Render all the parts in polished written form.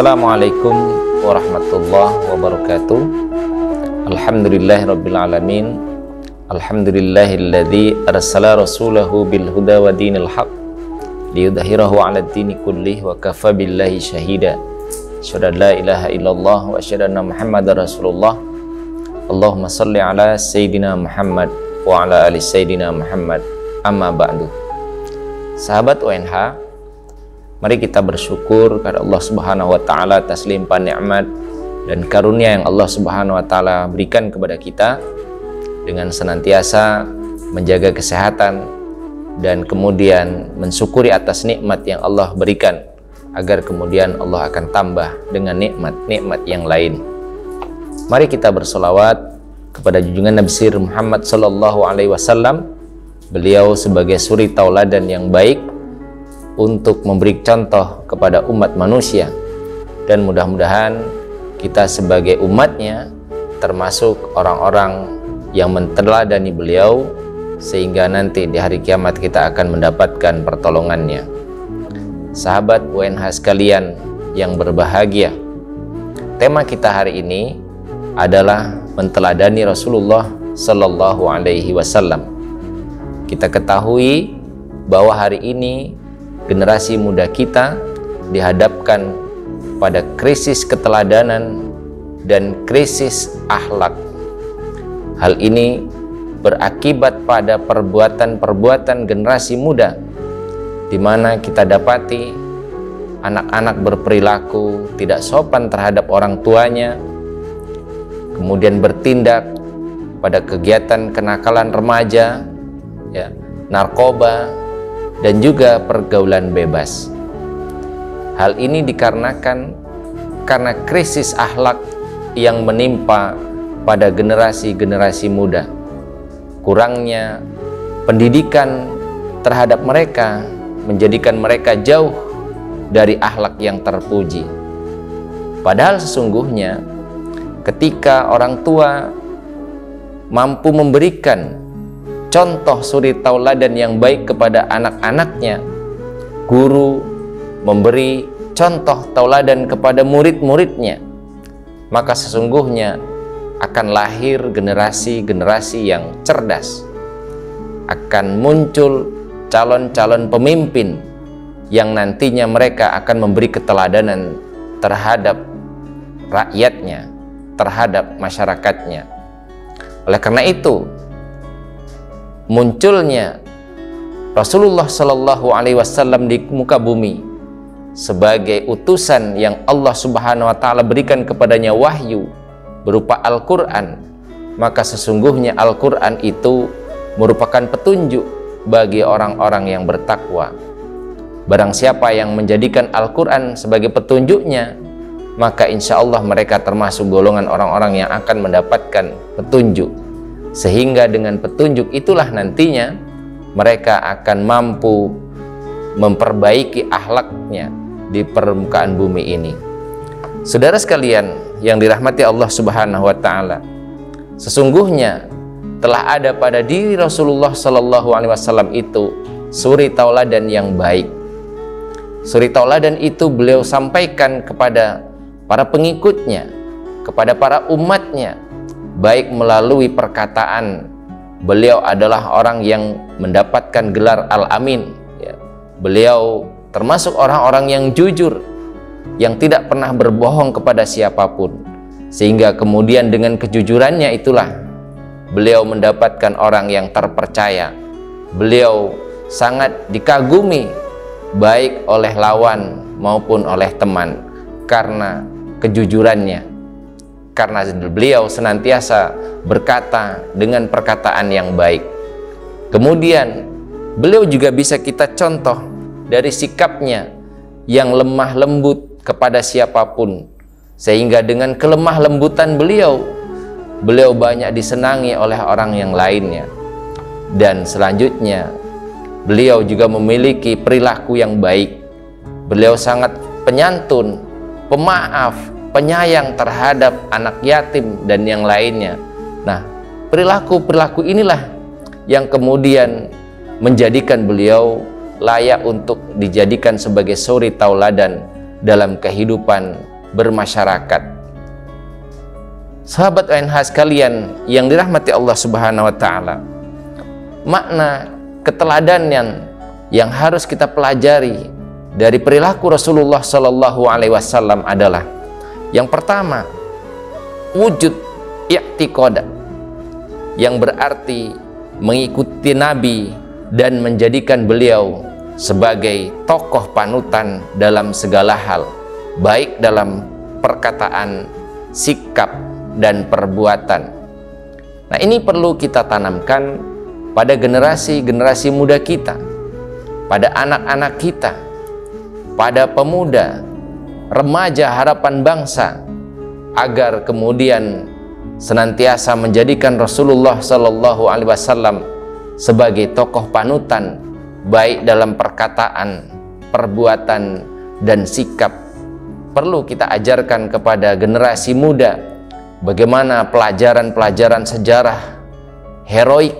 Assalamualaikum warahmatullahi wabarakatuh. Alhamdulillahirabbil alamin. Alhamdulillahilladzi arsala rasulahu bil huda wa dinil haq liyudhhirahu 'alad dini kullih wa kafa billahi syahida. Asyhadu an la ilaha illallah wa asyhadu anna Muhammadar Rasulullah. Allahumma shalli ala sayyidina Muhammad wa ala ali sayyidina Muhammad. Amma ba'du. Sahabat UNH, mari kita bersyukur kepada Allah Subhanahu wa taala atas limpahan nikmat dan karunia yang Allah Subhanahu wa taala berikan kepada kita dengan senantiasa menjaga kesehatan dan kemudian mensyukuri atas nikmat yang Allah berikan, agar kemudian Allah akan tambah dengan nikmat-nikmat yang lain. Mari kita bersolawat kepada junjungan Nabi besar Muhammad sallallahu alaihi wasallam. Beliau sebagai suri tauladan yang baik untuk memberi contoh kepada umat manusia, dan mudah-mudahan kita sebagai umatnya termasuk orang-orang yang menteladani beliau, sehingga nanti di hari kiamat kita akan mendapatkan pertolongannya. Sahabat UNH sekalian yang berbahagia, tema kita hari ini adalah menteladani Rasulullah Sallallahu Alaihi Wasallam. Kita ketahui bahwa hari ini generasi muda kita dihadapkan pada krisis keteladanan dan krisis akhlak. Hal ini berakibat pada perbuatan-perbuatan generasi muda, di mana kita dapati anak-anak berperilaku tidak sopan terhadap orang tuanya, kemudian bertindak pada kegiatan kenakalan remaja, narkoba, dan juga pergaulan bebas. Hal ini dikarenakan karena krisis akhlak yang menimpa pada generasi-generasi muda. Kurangnya pendidikan terhadap mereka menjadikan mereka jauh dari akhlak yang terpuji. Padahal sesungguhnya ketika orang tua mampu memberikan contoh suri tauladan yang baik kepada anak-anaknya, guru memberi contoh tauladan kepada murid-muridnya, maka sesungguhnya akan lahir generasi-generasi yang cerdas. Akan muncul calon-calon pemimpin yang nantinya mereka akan memberi keteladanan terhadap rakyatnya, terhadap masyarakatnya. Oleh karena itu, munculnya Rasulullah Shallallahu Alaihi Wasallam di muka bumi sebagai utusan yang Allah Subhanahu Wa Taala berikan kepadanya wahyu berupa Al-Quran, maka sesungguhnya Al-Quran itu merupakan petunjuk bagi orang-orang yang bertakwa. Barang siapa yang menjadikan Al-Quran sebagai petunjuknya, maka insya Allah mereka termasuk golongan orang-orang yang akan mendapatkan petunjuk. Sehingga dengan petunjuk itulah nantinya mereka akan mampu memperbaiki akhlaknya di permukaan bumi ini. Saudara sekalian yang dirahmati Allah Subhanahu wa taala, sesungguhnya telah ada pada diri Rasulullah Sallallahu Alaihi Wasallam itu suri tauladan yang baik. Suri tauladan itu beliau sampaikan kepada para pengikutnya, kepada para umatnya, baik melalui perkataan. Beliau adalah orang yang mendapatkan gelar Al-Amin, Beliau termasuk orang-orang yang jujur, yang tidak pernah berbohong kepada siapapun, sehingga kemudian dengan kejujurannya itulah beliau mendapatkan orang yang terpercaya. Beliau sangat dikagumi baik oleh lawan maupun oleh teman karena kejujurannya, karena beliau senantiasa berkata dengan perkataan yang baik. Kemudian beliau juga bisa kita contoh dari sikapnya yang lemah lembut kepada siapapun, sehingga dengan kelemah lembutan beliau banyak disenangi oleh orang yang lainnya. Dan selanjutnya beliau juga memiliki perilaku yang baik. Beliau sangat penyantun, pemaaf, penyayang terhadap anak yatim dan yang lainnya. Nah, perilaku-perilaku inilah yang kemudian menjadikan beliau layak untuk dijadikan sebagai suri tauladan dalam kehidupan bermasyarakat. Sahabat ONH sekalian yang dirahmati Allah Subhanahu wa taala, makna keteladanan yang harus kita pelajari dari perilaku Rasulullah Shallallahu alaihi wasallam adalah yang pertama, wujud i'tiqad, yang berarti mengikuti Nabi dan menjadikan beliau sebagai tokoh panutan dalam segala hal, baik dalam perkataan, sikap, dan perbuatan. Nah, ini perlu kita tanamkan pada generasi-generasi muda kita, pada anak-anak kita, pada pemuda, remaja harapan bangsa, agar kemudian senantiasa menjadikan Rasulullah Shallallahu alaihi wasallam sebagai tokoh panutan, baik dalam perkataan, perbuatan, dan sikap. Perlu kita ajarkan kepada generasi muda bagaimana pelajaran-pelajaran sejarah heroik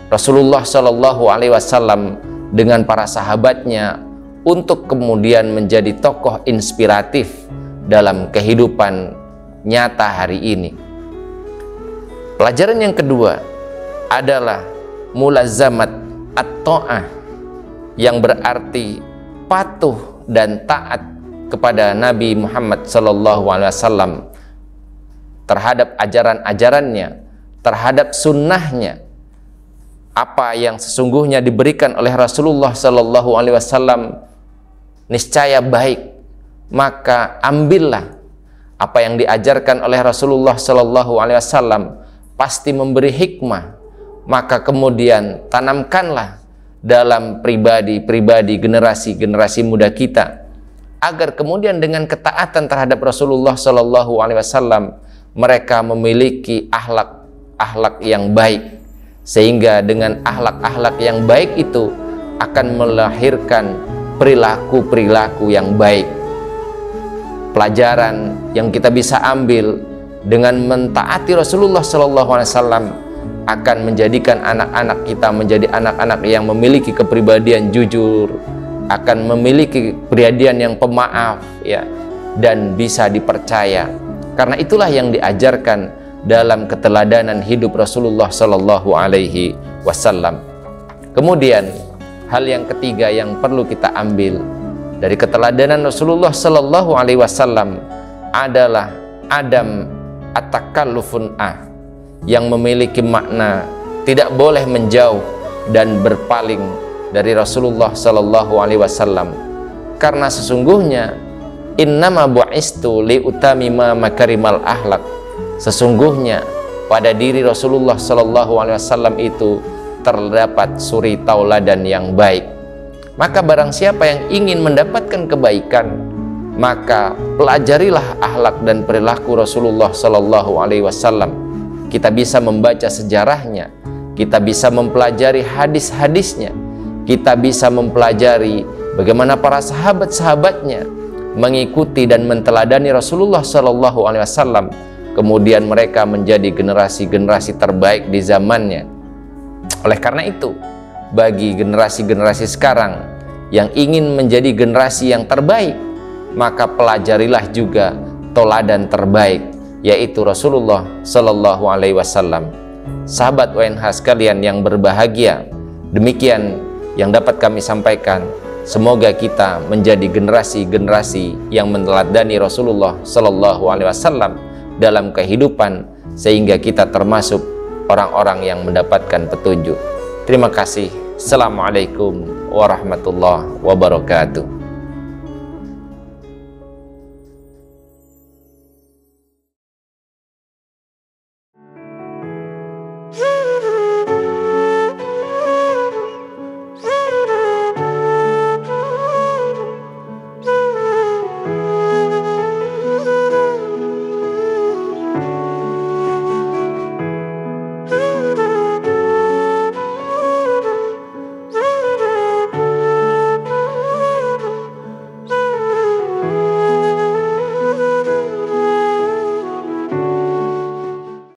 Rasulullah Shallallahu alaihi wasallam dengan para sahabatnya untuk kemudian menjadi tokoh inspiratif dalam kehidupan nyata hari ini. Pelajaran yang kedua adalah mulazamat at-ta'ah, yang berarti patuh dan taat kepada Nabi Muhammad Sallallahu Alaihi Wasallam terhadap ajaran-ajarannya, terhadap sunnahnya. Apa yang sesungguhnya diberikan oleh Rasulullah Sallallahu Alaihi Wasallam niscaya baik, maka ambillah. Apa yang diajarkan oleh Rasulullah Sallallahu Alaihi Wasallam pasti memberi hikmah, maka kemudian tanamkanlah dalam pribadi-pribadi generasi-generasi muda kita, agar kemudian dengan ketaatan terhadap Rasulullah Sallallahu Alaihi Wasallam mereka memiliki akhlak yang baik, sehingga dengan akhlak yang baik itu akan melahirkan perilaku-perilaku yang baik. Pelajaran yang kita bisa ambil dengan mentaati Rasulullah Sallallahu Alaihi Wasallam akan menjadikan anak-anak kita menjadi anak-anak yang memiliki kepribadian jujur, akan memiliki kepribadian yang pemaaf, ya, dan bisa dipercaya. Karena itulah yang diajarkan dalam keteladanan hidup Rasulullah Sallallahu Alaihi Wasallam. Kemudian hal yang ketiga yang perlu kita ambil dari keteladanan Rasulullah Sallallahu Alaihi Wasallam adalah adam at-takallufun yang memiliki makna tidak boleh menjauh dan berpaling dari Rasulullah Sallallahu Alaihi Wasallam, karena sesungguhnya innama bu'istu li utamima makarimal akhlak, sesungguhnya pada diri Rasulullah Sallallahu Alaihi Wasallam itu terdapat suri tauladan yang baik. Maka barang siapa yang ingin mendapatkan kebaikan, maka pelajarilah akhlak dan perilaku Rasulullah Sallallahu Alaihi Wasallam. Kita bisa membaca sejarahnya, kita bisa mempelajari hadis-hadisnya, kita bisa mempelajari bagaimana para sahabat-sahabatnya mengikuti dan menteladani Rasulullah Sallallahu Alaihi Wasallam. Kemudian mereka menjadi generasi-generasi terbaik di zamannya. Oleh karena itu, bagi generasi-generasi sekarang yang ingin menjadi generasi yang terbaik, maka pelajarilah juga teladan terbaik, yaitu Rasulullah Sallallahu Alaihi Wasallam. Sahabat ONH sekalian yang berbahagia, demikian yang dapat kami sampaikan. Semoga kita menjadi generasi-generasi yang meneladani Rasulullah Sallallahu Alaihi Wasallam dalam kehidupan, sehingga kita termasuk orang-orang yang mendapatkan petunjuk. Terima kasih. Assalamualaikum warahmatullahi wabarakatuh.